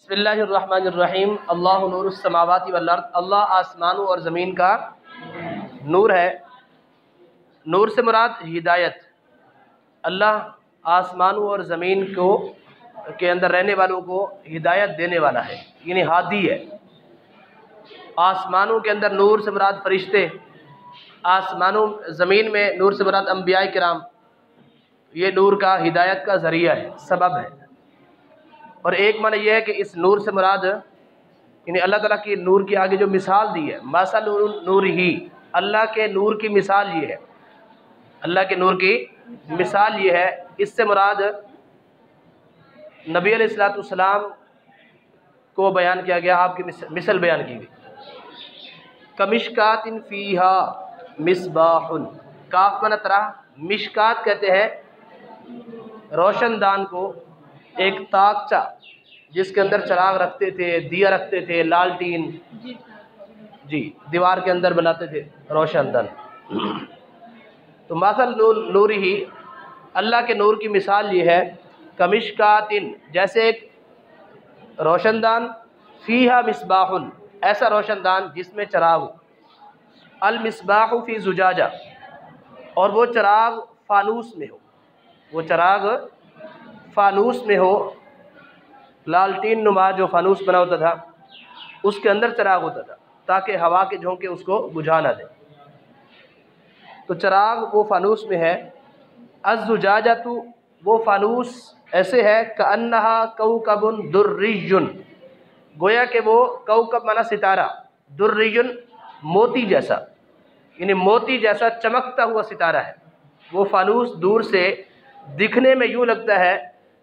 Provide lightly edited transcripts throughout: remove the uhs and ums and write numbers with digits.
بسم اللہ الرحمن الرحیم۔ اللہ نور السماوات والارض، اللہ آسمانوں اور زمین کا نور ہے۔ نور سے مراد ہدایت، اللہ آسمانوں اور زمین کے اندر رہنے والوں کو ہدایت دینے والا ہے، یعنی ہادی ہے۔ آسمانوں کے اندر نور سے مراد فرشتے، آسمانوں زمین میں نور سے مراد انبیاء کرام، یہ نور کا ہدایت کا ذریعہ ہے، سبب ہے۔ اور ایک معنی یہ ہے کہ اس نور سے مراد یعنی اللہ تعالیٰ کی نور کی آگے جو مثال دی ہے، مثل نور ہی، اللہ کے نور کی مثال یہ ہے، اللہ کے نور کی مثال یہ ہے۔ اس سے مراد نبی علیہ السلام کو بیان کیا گیا، آپ کی مثل بیان کی گئی۔ کمشکات فیہا مصباح، کاف معنی طرح، مشکات کہتے ہیں روشن دان کو، ایک تاکچہ جس کے اندر چراغ رکھتے تھے، دیا رکھتے تھے، لالٹین جی دیوار کے اندر بناتے تھے روشن دان۔ تو مثل نور ہی، اللہ کے نور کی مثال یہ ہے، کمشکاتن جیسے ایک روشن دان، فیہا مصباح ایسا روشن دان جس میں چراغ ہو، المصباح فی زجاجہ اور وہ چراغ فانوس میں ہو، وہ چراغ فانوس میں ہو، لالٹین نما جو فانوس بنا ہوتا تھا اس کے اندر چراغ ہوتا تھا تاکہ ہوا کے جھونکے اس کو بجھا نہ دیں۔ تو چراغ وہ فانوس میں ہے۔ الزجاجۃ وہ فانوس ایسے ہے، کأنہا کوکب دری، گویا کہ وہ کوکب مانا ستارہ، دری موتی جیسا، یعنی موتی جیسا چمکتا ہوا ستارہ ہے۔ وہ فانوس دور سے دکھنے میں یوں لگتا ہے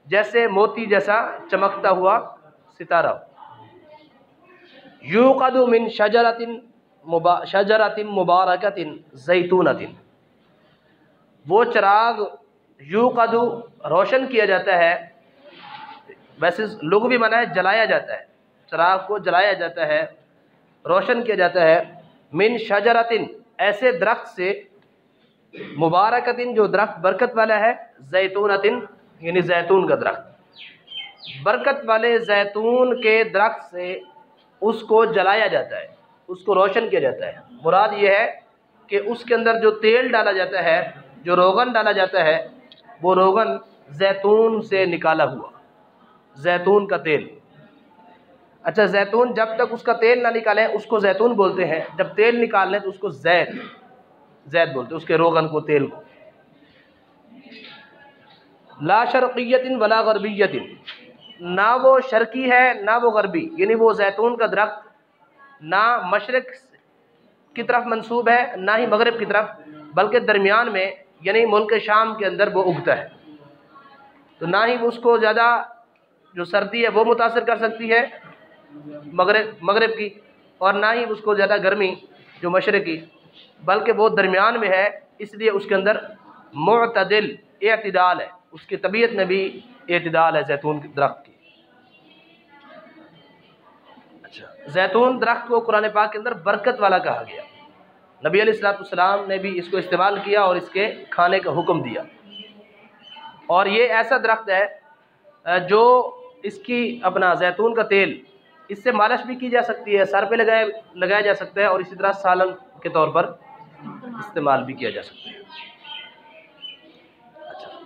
جیسے موتی جیسا چمکتا ہوا ستارہ ہو۔ یوقد من شجرۃ مبارکۃ زیتونۃ، وہ چراغ یوقد روشن کیا جاتا ہے، ویسے لغوی معنی ہے جلایا جاتا ہے، چراغ کو جلایا جاتا ہے، روشن کیا جاتا ہے، من شجرۃ ایسے درخت سے، مبارکۃ جو درخت برکت والا ہے، زیتونۃ یعنی زیتون کا درخت، برکت والے زیتون کے درخت سے اس کو جلایا جاتا ہے، اس کو روشن کیا جاتا ہے۔ مراد یہ ہے کہ اس کے اندر جو تیل ڈالا جاتا ہے، جو روغن ڈالا جاتا ہے، وہ روغن زیتون سے نکالا ہوا، زیتون کا تیل۔ اچھا، زیتون جب تک اس کا تیل نہ نکالیں اس کو زیتون بولتے ہیں، جب تیل نکال لیں تو اس کو زیت بولتے ہیں، اس کے روغن کو، تیل کو۔ لا شرقیت ولا غربیت، نہ وہ شرقی ہے نہ وہ غربی، یعنی وہ زیتون کا درخت نہ مشرق کی طرف منسوب ہے نہ ہی مغرب کی طرف، بلکہ درمیان میں، یعنی ملک شام کے اندر وہ اگتا ہے۔ تو نہ ہی اس کو زیادہ جو سردی ہے وہ متاثر کر سکتی ہے مغرب کی، اور نہ ہی اس کو زیادہ گرمی جو مشرق کی، بلکہ وہ درمیان میں ہے، اس لیے اس کے اندر معتدل اعتدال ہے، اس کی طبیعت میں بھی اعتدال ہے زیتون کے درخت کی۔ اچھا، زیتون درخت کو قرآن پاک کے اندر برکت والا کہا گیا، نبی علیہ السلام نے بھی اس کو استعمال کیا اور اس کے کھانے کا حکم دیا۔ اور یہ ایسا درخت ہے جو اس کی اپنا زیتون کا تیل، اس سے مالش بھی کی جا سکتی ہے، سر پہ لگایا جا سکتا ہے، اور اسی طرح سالن کے طور پر استعمال بھی کیا جا سکتا ہے۔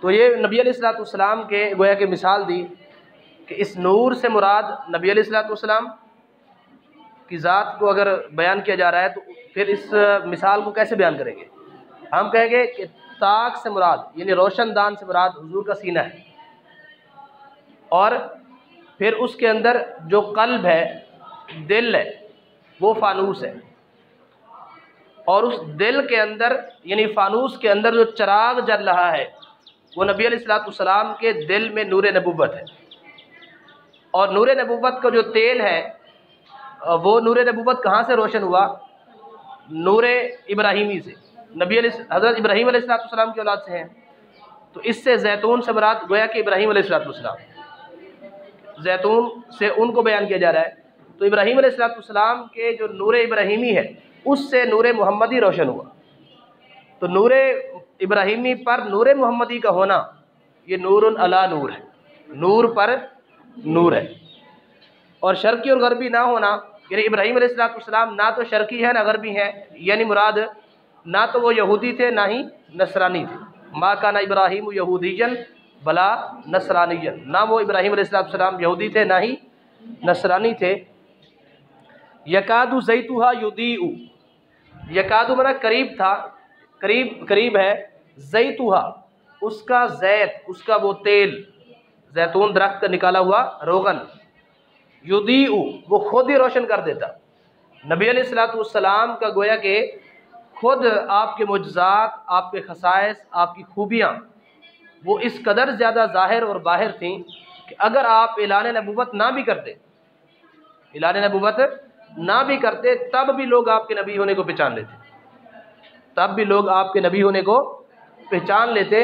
تو یہ نبی علیہ السلام کے گویا کہ مثال دی کہ اس نور سے مراد نبی علیہ السلام کی ذات کو اگر بیان کیا جا رہا ہے تو پھر اس مثال کو کیسے بیان کریں گے؟ ہم کہیں گے کہ طاق سے مراد یعنی روشن دان سے مراد حضور کا سینہ ہے، اور پھر اس کے اندر جو قلب ہے، دل ہے، وہ فانوس ہے، اور اس دل کے اندر یعنی فانوس کے اندر جو چراغ جل رہا ہے وہ نبی علیہ السلام کے دل میں نور نبوت ہے۔ اور نور نبوت کا جو تیل ہے، وہ نور نبوت کہاں سے روشن ہوا؟ نور ابراہیمی سے، حضرت ابراہیم علیہ السلام کی اولاد سے ہیں، تو اس سے زیتون سے مراد گویا کہ ابراہیم علیہ السلام، زیتون سے ان کو بیان کیا جا رہا ہے۔ تو ابراہیم علیہ السلام کے جو نور ابراہیمی ہے اس سے نور محمدی روشن ہوا۔ تو نور ابراہیمی پر نور محمدی کا ہونا یہ نور علی نور ہے، نور پر نور ہے۔ اور شرقی اور غربی نہ ہونا، یعنی ابراہیم علیہ السلام نہ تو شرقی ہے نہ غربی ہے، یعنی مراد نہ تو وہ یہودی تھے نہ ہی نصرانی تھے۔ ما کان ابراہیم یہودیًا بلا نصرانیًا، نہ وہ ابراہیم علیہ السلام یہودی تھے نہ ہی نصرانی تھے۔ یکاد زیتھا یضیء، یکاد منا قریب تھا، قریب ہے، زیتھا اس کا زیت، اس کا وہ تیل، زیتون درخت کا نکالا ہوا روغن، یضیء وہ خود ہی روشن کر دیتا۔ نبی علیہ السلام کا گویا کہ خود آپ کے معجزات، آپ کے خصائص، آپ کی خوبیاں وہ اس قدر زیادہ ظاہر اور باہر تھیں کہ اگر آپ اعلان نبوت نہ بھی کرتے، اعلان نبوت نہ بھی کرتے، تب بھی لوگ آپ کے نبی ہونے کو پہچان لیتے، تب بھی لوگ آپ کے نبی ہونے کو پہچان لیتے۔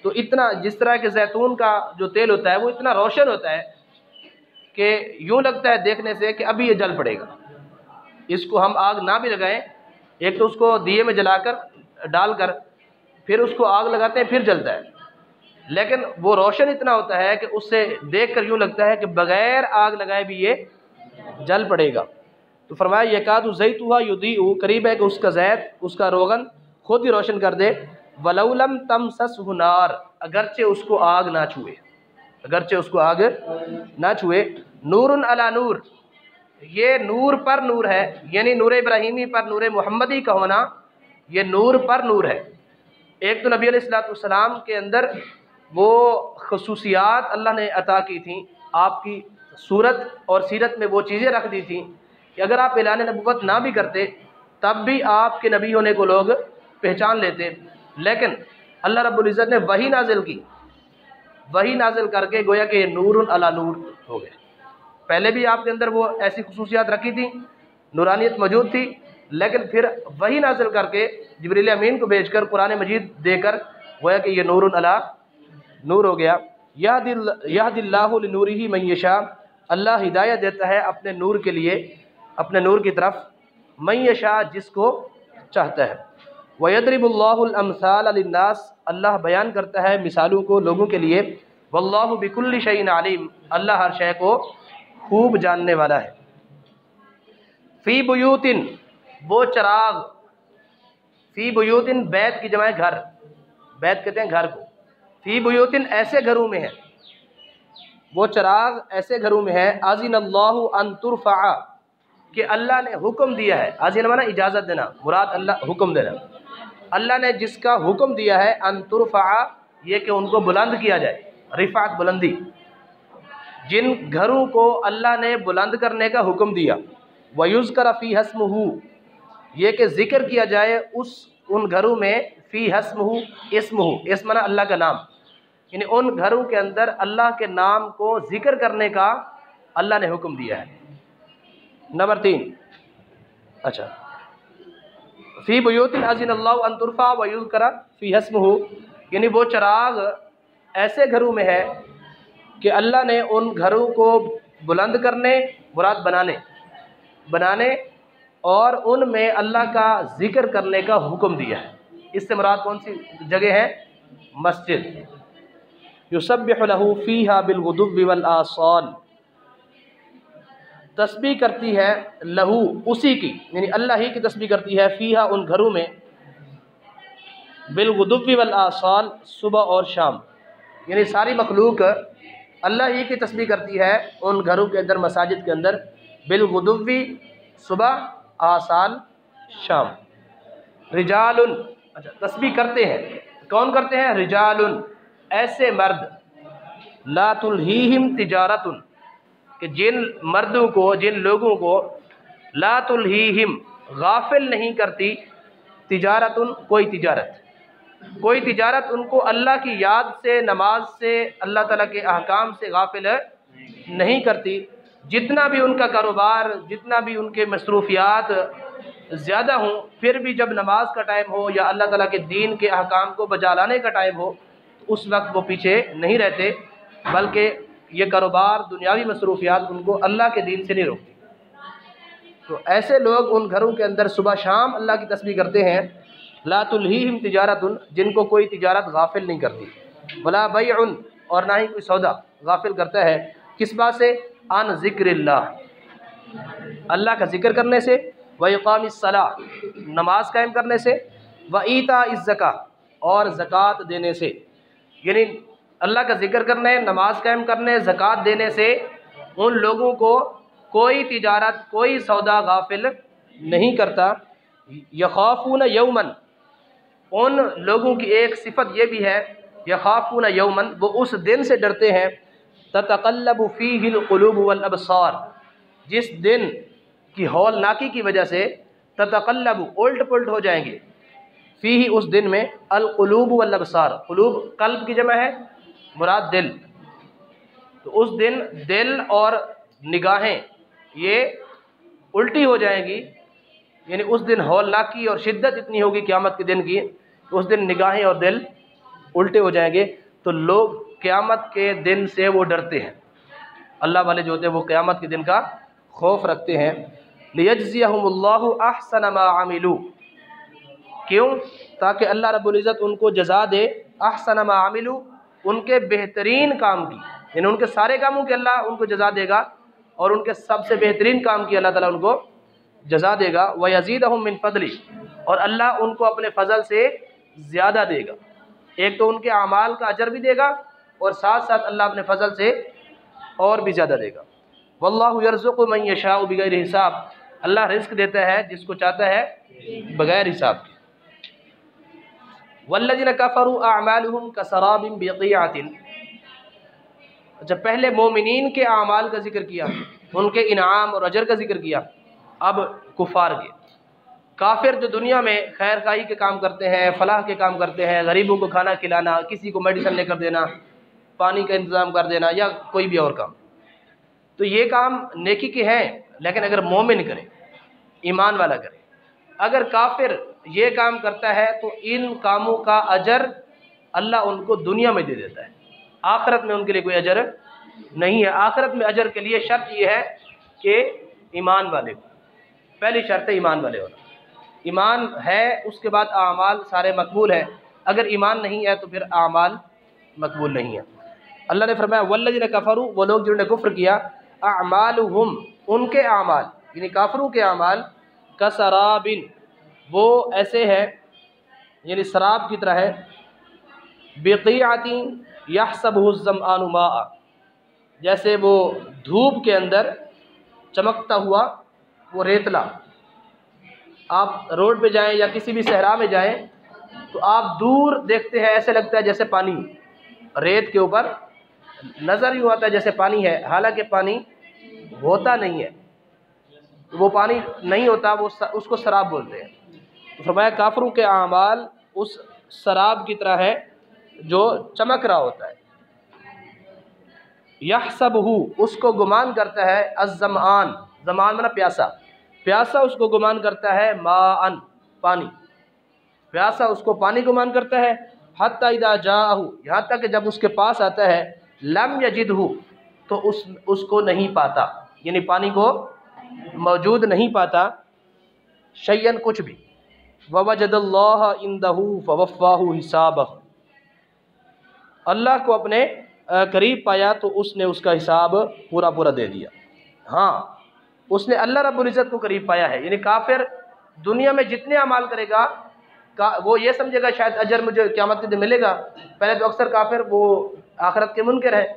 تو اتنا، جس طرح کہ زیتون کا جو تیل ہوتا ہے وہ اتنا روشن ہوتا ہے کہ یوں لگتا ہے دیکھنے سے کہ ابھی یہ جل پڑے گا۔ اس کو ہم آگ نہ بھی لگائیں، ایک تو اس کو دیے میں جلا کر ڈال کر پھر اس کو آگ لگاتے ہیں پھر جلتا ہے، لیکن وہ روشن اتنا ہوتا ہے کہ اس سے دیکھ کر یوں لگتا ہے کہ بغیر آگ لگائے بھی یہ جل پڑے گا۔ تو فرمایا یکاد زیتھا یضیء، قریب ہے کہ اس کا زیت، اس کا روغن خود ہی روشن کر دے۔ ولو لم تمسسہ نار، اگرچہ اس کو آگ نہ چھوئے، اگرچہ اس کو آگ نہ چھوئے۔ نور علی نور، یہ نور پر نور ہے، یعنی نور ابراہیمی پر نور محمدی کا ہونا یہ نور پر نور ہے۔ ایک تو نبی علیہ السلام کے اندر وہ خصوصیات اللہ نے عطا کی تھیں، آپ کی صورت اور سیرت میں وہ چیزیں رکھ دی تھیں کہ اگر آپ اعلان نبوت نہ بھی کرتے تب بھی آپ کے نبی ہونے کو لوگ پہچان لیتے۔ لیکن اللہ رب العزت نے وحی نازل کی، وحی نازل کر کے گویا کہ یہ نور علی نور ہو گئے۔ پہلے بھی آپ کے اندر وہ ایسی خصوصیات رکھی تھیں، نورانیت موجود تھی، لیکن پھر وحی نازل کر کے جبریل امین کو بھیج کر قرآن مجید دے کر گویا کہ یہ نور علی نور ہو گیا۔ یہدی اللہ لنورہ من یشاء، اللہ ہدایت دیتا ہے اپنے نور کے لیے، اپنے نور کی طرف، من یشاء جس کو چاہتا ہے۔ وَيَضْرِبُ اللَّهُ الْأَمْثَالَ لِلنَّاسِ، اللہ بیان کرتا ہے مثالوں کو لوگوں کے لیے۔ وَاللَّهُ بِكُلِّ شَيْءٍ عَلِيمٌ، اللہ ہر شے کو خوب جاننے والا ہے۔ فی بیوت، وہ چراغ، فی بیوت بیت کی جمع ہے گھر، بیت کہتے ہیں گھر کو، فی بیوت ایسے گھروں میں ہے، وہ چراغ ایسے گھروں میں ہے، اذن اللہ ان ترفع، کہ اللہ نے حکم دیا ہے، اذن مانا اجازت دینا، مراد اللہ حکم دینا، اللہ نے جس کا حکم دیا ہے ان ترفع، یہ کہ ان کو بلند کیا جائے، رفعت بلندی، جن گھروں کو اللہ نے بلند کرنے کا حکم دیا، وَيُذْكَرَ فِيهَا اسْمُهُ، یہ کہ ذکر کیا جائے ان گھروں میں، فِيهَا اسْمُهُ، اسمہ، اسم مانا اللہ کا نام، یعنی ان گھروں کے اندر اللہ کے نام کو ذکر کرنے کا اللہ نے حکم دیا ہے۔ نمبر 3، اچھا، فی بیوت اذن اللہ ان ترفع ویذکر فیہا اسمہ، یعنی وہ چراغ ایسے گھروں میں ہے کہ اللہ نے ان گھروں کو بلند کرنے، مراد بنانے اور ان میں اللہ کا ذکر کرنے کا حکم دیا ہے۔ اس سے مراد کون سی جگہ ہے؟ مسجد۔ یسبح لہ فیہا بالغدو والآصال، تسبیح کرتی ہے لہو اسی کی، یعنی اللہ ہی کی تسبیح کرتی ہے، فیہا ان گھروں میں، بالغدو والآصال صبح اور شام، یعنی ساری مخلوق اللہ ہی کی تسبیح کرتی ہے ان گھروں کے اندر، مساجد کے اندر، بالغدو صبح، آصال شام۔ رجال، اچھا تسبیح کرتے ہیں، کون کرتے ہیں؟ رجال، ایسے مرد، لا تلہیہم تجارت، کہ جن مردوں کو، جن لوگوں کو، لا تلہیہم غافل نہیں کرتی، تجارت کوئی تجارت ان کو اللہ کی یاد سے، نماز سے، اللہ تعالیٰ کے احکام سے غافل نہیں کرتی۔ جتنا بھی ان کا کاروبار، جتنا بھی ان کے مصروفیات زیادہ ہوں، پھر بھی جب نماز کا ٹائم ہو یا اللہ تعالیٰ کے دین کے احکام کو بجا لانے کا ٹائم ہو تو اس وقت وہ پیچھے نہیں رہتے، بلکہ یہ کاروبار، دنیاوی مصروفیات ان کو اللہ کے دین سے نہیں روکتی۔ تو ایسے لوگ ان گھروں کے اندر صبح شام اللہ کی تسبیح کرتے ہیں۔ لا تلہیہم تجارت، جن کو کوئی تجارت غافل نہیں کرتی، ولا بیع، اور نہ ہی کوئی سودا غافل کرتا ہے، کس بات سے؟ عن ذکر اللہ، اللہ کا ذکر کرنے سے، وإقام الصلاۃ نماز قائم کرنے سے، وإیتاء الزکاۃ اور زکوٰۃ دینے سے. یعنی اللہ کا ذکر کرنے، نماز قائم کرنے، زکوٰۃ دینے سے ان لوگوں کو کوئی تجارت، کوئی سودا غافل نہیں کرتا. یخافون یومن، ان لوگوں کی ایک صفت یہ بھی ہے، یخافون یومن، وہ اس دن سے ڈرتے ہیں، تتقلب فیہ القلوب والابصار، جس دن کی ہولناکی کی وجہ سے تتقلب الٹ پلٹ ہو جائیں گے، فیہ اس دن میں، القلوب والابصار، قلوب قلب کی جمع ہے، مراد دل. تو اس دن دل اور نگاہیں یہ الٹی ہو جائیں گی. یعنی اس دن ہولناکی اور شدت اتنی ہوگی قیامت کے دن کی، تو اس دن نگاہیں اور دل الٹے ہو جائیں گے. تو لوگ قیامت کے دن سے وہ ڈرتے ہیں، اللہ والے جو ہوتے ہیں وہ قیامت کے دن کا خوف رکھتے ہیں. لیجزیہم اللہ احسن ما عملوا، کیوں؟ تاکہ اللہ رب العزت ان کو جزا دے، احسن ما عملوا، ان کے بہترین کام کی. یعنی ان کے سارے کاموں کے اللہ ان کو جزا دے گا، اور ان کے سب سے بہترین کام کی اللہ تعالیٰ ان کو جزا دے گا. وَيَزِيدَهُم مِّن فَضْلِهِ، اور اللہ ان کو اپنے فضل سے زیادہ دے گا. ایک تو ان کے اعمال کا اجر بھی دے گا، اور ساتھ ساتھ اللہ اپنے فضل سے اور بھی زیادہ دے گا. وَاللَّهُ يَرْزُقُ مَن يَشَاءُ بِغَيْرِ حساب، اللہ رزق دیتا ہے جس کو چاہتا ہے بغیر حساب کے. وَالَّذِينَ كَفَرُوا أَعْمَالُهُمْ كَسَرَابٍ بِقِيعَةٍ، جب پہلے مومنین کے اعمال کا ذکر کیا، ان کے انعام اور اجر کا ذکر کیا، اب کفار کے. کافر جو دنیا میں خیر خواہی کے کام کرتے ہیں، فلاح کے کام کرتے ہیں، غریبوں کو کھانا کھلانا، کسی کو میڈیسن لے کر دینا، پانی کا انتظام کر دینا، یا کوئی بھی اور کام، تو یہ کام نیکی کے ہیں، لیکن اگر مومن کرے، ایمان والا کرے. اگر کافر یہ کام کرتا ہے تو ان کاموں کا اجر اللہ ان کو دنیا میں دے دیتا ہے، آخرت میں ان کے لیے کوئی اجر نہیں ہے. آخرت میں اجر کے لیے شرط یہ ہے کہ ایمان والے کو، پہلی شرط ہے ایمان والے ہونا. ایمان ہے، اس کے بعد اعمال سارے مقبول ہیں. اگر ایمان نہیں ہے تو پھر اعمال مقبول نہیں ہے. اللہ نے فرمایا والذین کفروا، وہ لوگ جنہوں نے کفر کیا، اعمالہم، ان کے اعمال یعنی کافروں کے اعمال، کسراب، وہ ایسے ہیں یعنی سراب کی طرح ہے، بقیعۃ یحسبہ الظمآن ماء، جیسے وہ دھوپ کے اندر چمکتا ہوا وہ ریتلا. آپ روڈ پہ جائیں یا کسی بھی صحرا میں جائیں تو آپ دور دیکھتے ہیں، ایسے لگتا ہے جیسے پانی ریت کے اوپر نظر یوں آتا ہے جیسے پانی ہے، حالانکہ پانی ہوتا نہیں ہے. وہ پانی نہیں ہوتا، وہ اس کو سراب بولتے ہیں. فرمایا کافروں کے اعمال اس سراب کی طرح ہے جو چمک رہا ہوتا ہے. یحسبہ، اس کو گمان کرتا ہے، الظمآن، ظمآن مانا پیاسا، پیاسا اس کو گمان کرتا ہے، ماء، پانی، پیاسا اس کو پانی گمان کرتا ہے. حتی اذا جاءہ، یہاں تک کہ جب اس کے پاس آتا ہے، لم یجدہ، تو اس کو نہیں پاتا، یعنی پانی کو موجود نہیں پاتا، شیئن کچھ بھی. ووجد اللہ عندہ فوفاہ حسابہ، اللہ کو اپنے قریب پایا تو اس نے اس کا حساب پورا پورا دے دیا. ہاں، اس نے اللہ رب العزت کو قریب پایا ہے. یعنی کافر دنیا میں جتنے اعمال کرے گا وہ یہ سمجھے گا شاید اجر مجھے قیامت کے دن ملے گا. پہلے تو اکثر کافر وہ آخرت کے منکر ہیں.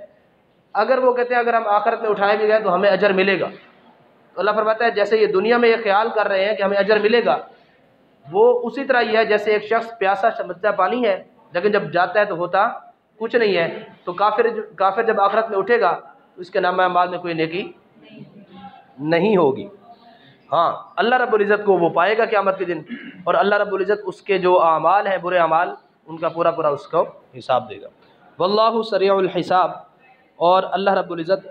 اگر وہ کہتے ہیں اگر ہم آخرت میں اٹھائے بھی گئے تو ہمیں اجر ملے گا، تو اللہ فرماتا ہے جیسے یہ دنیا میں یہ خیال کر رہے ہیں کہ ہمیں اجر ملے گا، وہ اسی طرح یہ ہے جیسے ایک شخص پیاسا سمجھتا پانی ہے، لیکن جب جاتا ہے تو ہوتا کچھ نہیں ہے. تو کافر جب آخرت میں اٹھے گا تو اس کے نامہ اعمال میں کوئی نیکی نہیں ہوگی. ہاں، اللہ رب العزت کو وہ پائے گا قیامت کے دن، اور اللہ رب العزت اس کے جو اعمال ہیں برے اعمال ان کا پورا پورا اس کو حساب دے گا. واللہ سریع الحساب، اور اللہ رب العزت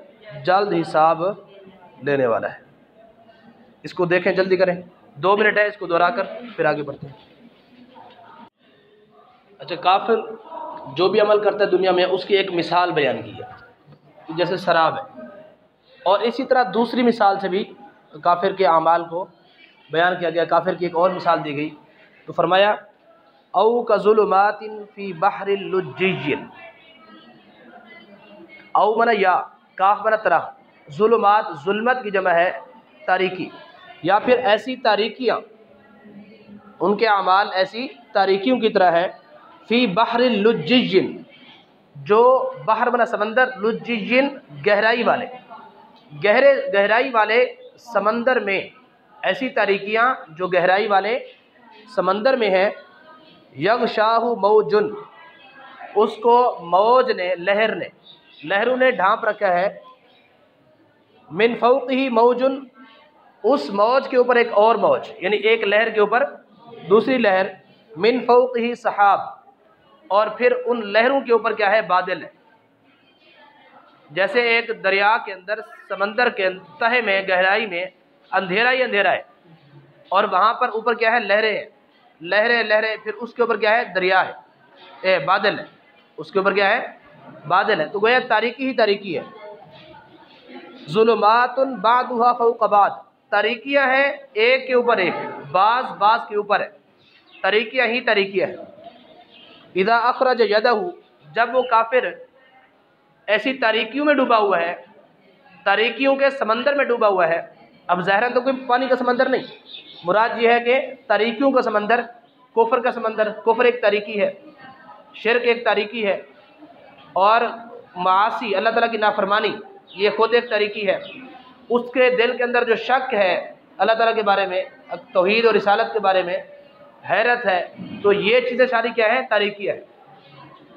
جلد حساب لینے والا ہے. اس کو دیکھیں، جلدی کریں، 2 منٹ ہے، اس کو دہرا کر پھر آگے بڑھتے ہیں. اچھا، کافر جو بھی عمل کرتا ہے دنیا میں اس کی ایک مثال بیان کی ہے جیسے سراب ہے، اور اسی طرح دوسری مثال سے بھی کافر کے اعمال کو بیان کیا گیا. کافر کی ایک اور مثال دی گئی تو فرمایا او کظلمات فی بحر اللجی، او منا یا، کاف منا طرح، ظلمات ظلمت کی جمع ہے، تاریکی، یا پھر ایسی تاریکیاں، ان کے اعمال ایسی تاریکیوں کی طرح ہے، فی بحر لجج، جو بحر بنا سمندر، لجج گہرائی والے، گہرائی والے سمندر میں، ایسی تاریکیاں جو گہرائی والے سمندر میں ہیں، یغشاہ موج، اس کو موج نے، لہروں نے ڈھانپ رکھا ہے، من فوقہ موج، اس موج کے اوپر ایک اور موج، یعنی ایک لہر کے اوپر دوسری لہر، من فوقہ سحاب، اور پھر ان لہروں کے اوپر کیا ہے؟ بادل ہے۔ جیسے ایک دریا کے اندر، سمندر کے تہہ میں، گہرائی میں اندھیرا ہی اندھیرا ہے، اور وہاں پر اوپر کیا ہے؟ لہریں ہیں، لہریں، پھر اس کے اوپر کیا ہے؟ دریا ہے، بادل ہے، اس کے اوپر کیا ہے؟ بادل ہے۔ تو گویا تاریکی ہی تاریکی ہے۔ ظلمات بعضها فوق بعض، تاریکیاں ہیں ایک کے اوپر ایک، بعض کے اوپر ہے، تاریکیاں ہی تاریکیاں ہیں۔ اذا اخرج یدہ، جب وہ کافر ایسی تاریکیوں میں ڈوبا ہوا ہے، تاریکیوں کے سمندر میں ڈوبا ہوا ہے، اب ظاہراً تو کوئی پانی کا سمندر نہیں، مراد یہ ہے کہ تاریکیوں کا سمندر، کفر کا سمندر، کفر ایک تاریکی ہے، شرک ایک تاریکی ہے، اور معاصی، اللہ تعالیٰ کی نافرمانی، یہ خود ایک تاریکی ہے۔ اس کے دل کے اندر جو شک ہے اللہ تعالیٰ کے بارے میں، توحید اور رسالت کے بارے میں، حیرت ہے، تو یہ چیزیں ساری کیا ہے؟ تاریکی ہے۔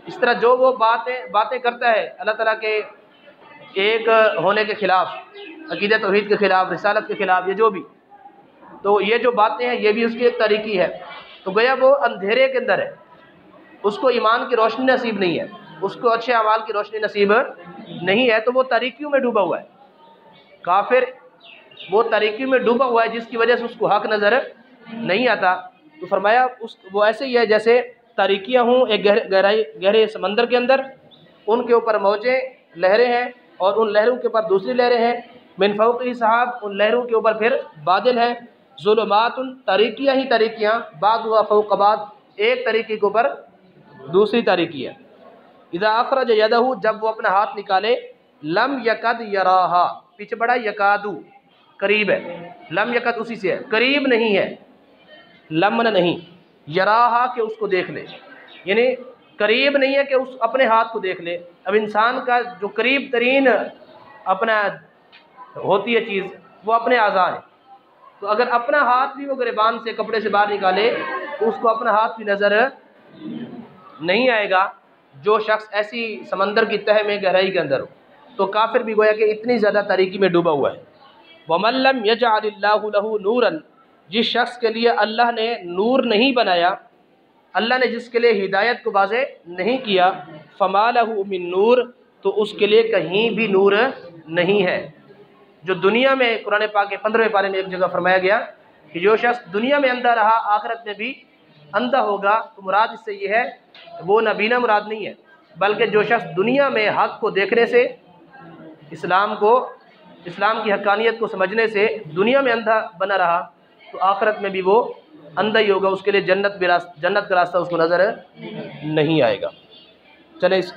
اس طرح جو وہ باتیں کرتا ہے اللہ تعالیٰ کے ایک ہونے کے خلاف، عقیدہ توحید کے خلاف، رسالت کے خلاف، یہ جو بھی، تو یہ جو باتیں ہیں یہ بھی اس کی ایک تاریکی ہے۔ تو گویا وہ اندھیرے کے اندر ہے، اس کو ایمان کی روشنی نصیب نہیں ہے، اس کو اچھے اعمال کی روشنی نصیب نہیں ہے، تو وہ تاریکیوں میں ڈوبا ہوا ہے۔ کافر وہ تاریکیوں میں ڈوبا ہوا ہے جس کی وجہ سے اس کو حق نظر نہیں آتا۔ تو فرمایا وہ ایسے ہی ہے جیسے تاریکیاں ہوں ایک گہرے سمندر کے اندر، ان کے اوپر موجیں، لہریں ہیں، اور ان لہروں کے اوپر دوسری لہریں ہیں، من فوقہ سحاب، ان لہروں کے اوپر پھر بادل ہیں، ظلمات، تاریکیاں ہی تاریکیاں، بعضها فوق بعض، ایک تاریکی کے اوپر دوسری تاریکی ہے۔ اذا اخرج یدہ، جب وہ اپنا ہاتھ نکالے، لم یکد یراہا، پیچھے بڑا یکادو، قریب ہے، لم یکد اسی سے ہے، قریب نہیں ہے، لمن نہیں، یراہا کہ اس کو دیکھ لے، یعنی قریب نہیں ہے کہ اس اپنے ہاتھ کو دیکھ لے۔ اب انسان کا جو قریب ترین اپنا ہوتی ہے چیز، وہ اپنے اعضاء ہے، تو اگر اپنا ہاتھ بھی وہ گریبان سے، کپڑے سے باہر نکالے، تو اس کو اپنا ہاتھ بھی نظر نہیں آئے گا، جو شخص ایسی سمندر کی تہہ میں، گہرائی کے اندر ہو۔ تو کافر بھی گویا کہ اتنی زیادہ تاریکی میں ڈوبا ہوا ہے۔ وَمَن لَّمْ يَجْعَلِ اللَّهُ لَهُ نُورًا، جس شخص کے لیے اللہ نے نور نہیں بنایا، اللہ نے جس کے لیے ہدایت کو واضح نہیں کیا، فَمَا لَهُ مِن نور، تو اس کے لیے کہیں بھی نور نہیں ہے۔ جو دنیا میں، قرآن پاک کے 15ویں پارے میں ایک جگہ فرمایا گیا کہ جو شخص دنیا میں اندھا رہا، آخرت میں بھی اندھا ہوگا، تو مراد اس سے یہ ہے، وہ نابینا مراد نہیں ہے، بلکہ جو شخص دنیا میں حق کو دیکھنے سے، اسلام کی حقانیت کو سمجھنے سے دنیا میں اندھا بنا رہا، تو آخرت میں بھی وہ اندھا ہی ہوگا، اس کے لیے جنت کا راستہ اس کو نظر نہیں آئے گا۔ چلیں اس